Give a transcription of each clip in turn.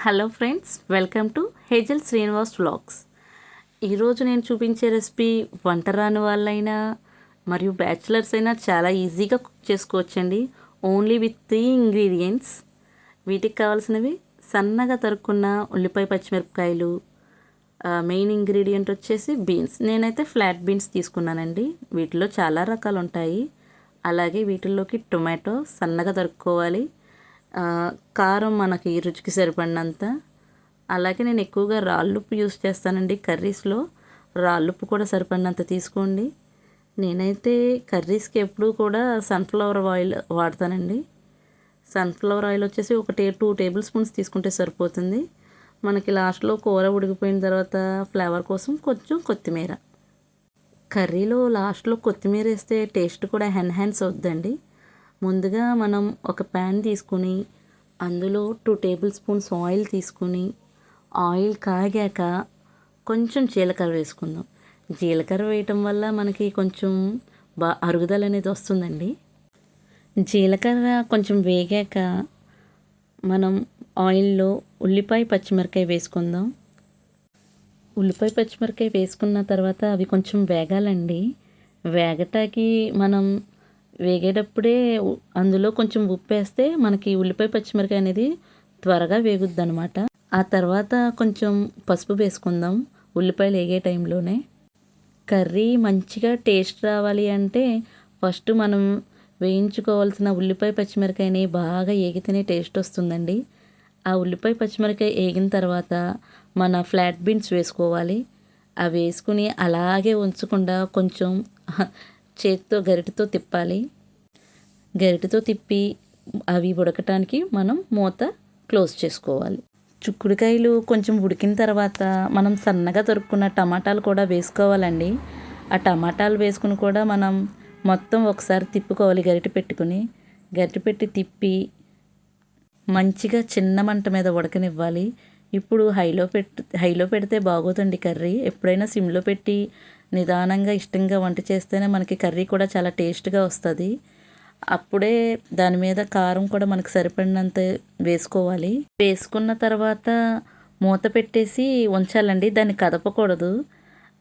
Hello friends, welcome to hazel Srinivas vlogs. ఈరోజు నేను చూపించే రెసిపీ వంట రాని వాళ్ళైనా మరియు బ్యాచిలర్స్ అయినా చాలా ఈజీగా కుక్ చేసుకోవచ్చండి. Only with 3 ingredients. వీటికి కావాల్సినవి సన్నగా తరుక్కున్న ఉల్లిపాయ, పచ్చిమిరపకాయలు. మెయిన్ ఇంగ్రీడియంట్ వచ్చేసి బీన్స్. నేనైతే ఫ్లాట్ బీన్స్ తీసుకున్నానండి. వీటిలో చాలా రకాలు ఉంటాయి. అలాగే వీటిల్లోకి టొమాటో సన్నగా తరుక్కోవాలి. కారం మనకి రుచికి సరిపడినంత. అలాగే నేను ఎక్కువగా రాళ్ళుప్పు యూస్ చేస్తానండి కర్రీస్లో. రాళ్ళుప్పు కూడా సరిపడినంత తీసుకోండి. నేనైతే కర్రీస్కి ఎప్పుడూ కూడా సన్ఫ్లవర్ ఆయిల్ వాడతానండి. సన్ఫ్లవర్ ఆయిల్ వచ్చేసి 2 టేబుల్ స్పూన్స్ తీసుకుంటే సరిపోతుంది. మనకి లాస్ట్లో కూర ఉడికిపోయిన తర్వాత ఫ్లేవర్ కోసం కొంచెం కొత్తిమీర. కర్రీలో లాస్ట్లో కొత్తిమీర వేస్తే టేస్ట్ కూడా ఎన్హాన్స్ అవుద్దండి. ముందుగా మనం ఒక ప్యాన్ తీసుకుని అందులో 2 టేబుల్ స్పూన్స్ ఆయిల్ తీసుకుని ఆయిల్ కాగాక కొంచెం జీలకర్ర వేసుకుందాం. జీలకర్ర వేయటం వల్ల మనకి కొంచెం అరుగుదల అనేది వస్తుందండి. జీలకర్ర కొంచెం వేగాక మనం ఆయిల్లో ఉల్లిపాయ, పచ్చిమిరకాయ వేసుకుందాం. ఉల్లిపాయ, పచ్చిమిరకాయ వేసుకున్న తర్వాత అవి కొంచెం వేగాలండి. వేగటానికి మనం వేగేటప్పుడే అందులో కొంచెం ఉప్పు వేస్తే మనకి ఉల్లిపాయ, పచ్చిమిరకాయ అనేది త్వరగా వేగుద్ది అనమాట. ఆ తర్వాత కొంచెం పసుపు వేసుకుందాం ఉల్లిపాయలు వేగే టైంలోనే. కర్రీ మంచిగా టేస్ట్ రావాలి అంటే ఫస్ట్ మనం వేయించుకోవాల్సిన ఉల్లిపాయ, పచ్చిమిరకాయని బాగా వేగితేనే టేస్ట్ వస్తుందండి. ఆ ఉల్లిపాయ, పచ్చిమిరకాయ వేగిన తర్వాత మన ఫ్లాట్ బీన్స్ వేసుకోవాలి. అవి వేసుకుని అలాగే ఉంచకుండా కొంచెం చేతితో గరిటెతో తిప్పాలి. గరిటెతో తిప్పి అవి ఉడకటానికి మనం మూత క్లోజ్ చేసుకోవాలి. చిక్కుడుకాయలు కొంచెం ఉడికిన తర్వాత మనం సన్నగా తరుక్కున్న టమాటాలు కూడా వేసుకోవాలండి. ఆ టమాటాలు వేసుకుని కూడా మనం మొత్తం ఒకసారి తిప్పుకోవాలి. గరిటె పెట్టి తిప్పి మంచిగా చిన్న మంట మీద ఉడకనివ్వాలి. ఇప్పుడు హైలో పెడితే బాగోదండి కర్రీ. ఎప్పుడైనా సిమ్లో పెట్టి నిదానంగా ఇష్టంగా వంట చేస్తేనే మనకి కర్రీ కూడా చాలా టేస్ట్గా వస్తుంది. అప్పుడే దాని మీద కారం కూడా మనకు సరిపడినంత వేసుకోవాలి. వేసుకున్న తర్వాత మూత పెట్టేసి ఉంచాలండి. దాన్ని కదపకూడదు.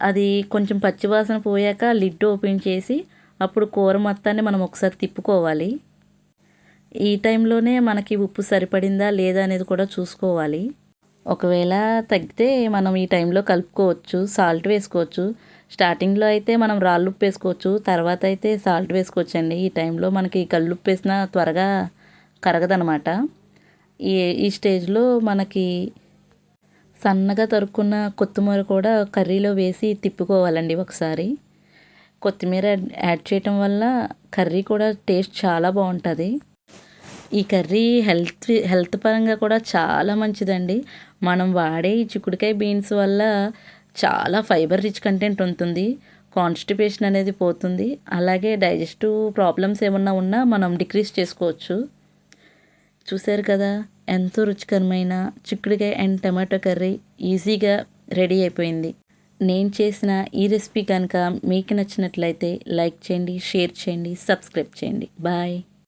అది కొంచెం పచ్చివాసన పోయాక లిడ్ ఓపెన్ చేసి అప్పుడు కూర మొత్తాన్ని మనం ఒకసారి తిప్పుకోవాలి. ఈ టైంలోనే మనకి ఉప్పు సరిపడిందా లేదా అనేది కూడా చూసుకోవాలి. ఒకవేళ తగ్గితే మనం ఈ టైంలో కలుపుకోవచ్చు, సాల్ట్ వేసుకోవచ్చు. స్టార్టింగ్లో అయితే మనం రాళ్ళుప్పు వేసుకోవచ్చు, తర్వాత అయితే సాల్ట్ వేసుకోవచ్చండి. ఈ టైంలో మనకి కల్లుప్పు వేసినా త్వరగా కరగదనమాట. ఈ స్టేజ్లో మనకి సన్నగా తరుక్కున్న కొత్తిమీర కూడా కర్రీలో వేసి తిప్పుకోవాలండి ఒకసారి. కొత్తిమీర యాడ్ చేయటం వల్ల కర్రీ కూడా టేస్ట్ చాలా బాగుంటుంది. ఈ కర్రీ హెల్త్ పరంగా కూడా చాలా మంచిదండి. మనం వాడే ఈ చిక్కుడుకాయ బీన్స్ వల్ల చాలా ఫైబర్ రిచ్ కంటెంట్ ఉంటుంది. కాన్స్టిపేషన్ అనేది పోతుంది. అలాగే డైజెస్టివ్ ప్రాబ్లమ్స్ ఏమన్నా ఉన్నా మనం డిక్రీజ్ చేసుకోవచ్చు. చూసారు కదా, ఎంతో రుచికరమైన చిక్కుడుకాయ అండ్ టమాటో కర్రీ ఈజీగా రెడీ అయిపోయింది. నేను చేసిన ఈ రెసిపీ కనుక మీకు నచ్చినట్లయితే లైక్ చేయండి, షేర్ చేయండి, సబ్స్క్రైబ్ చేయండి. బాయ్.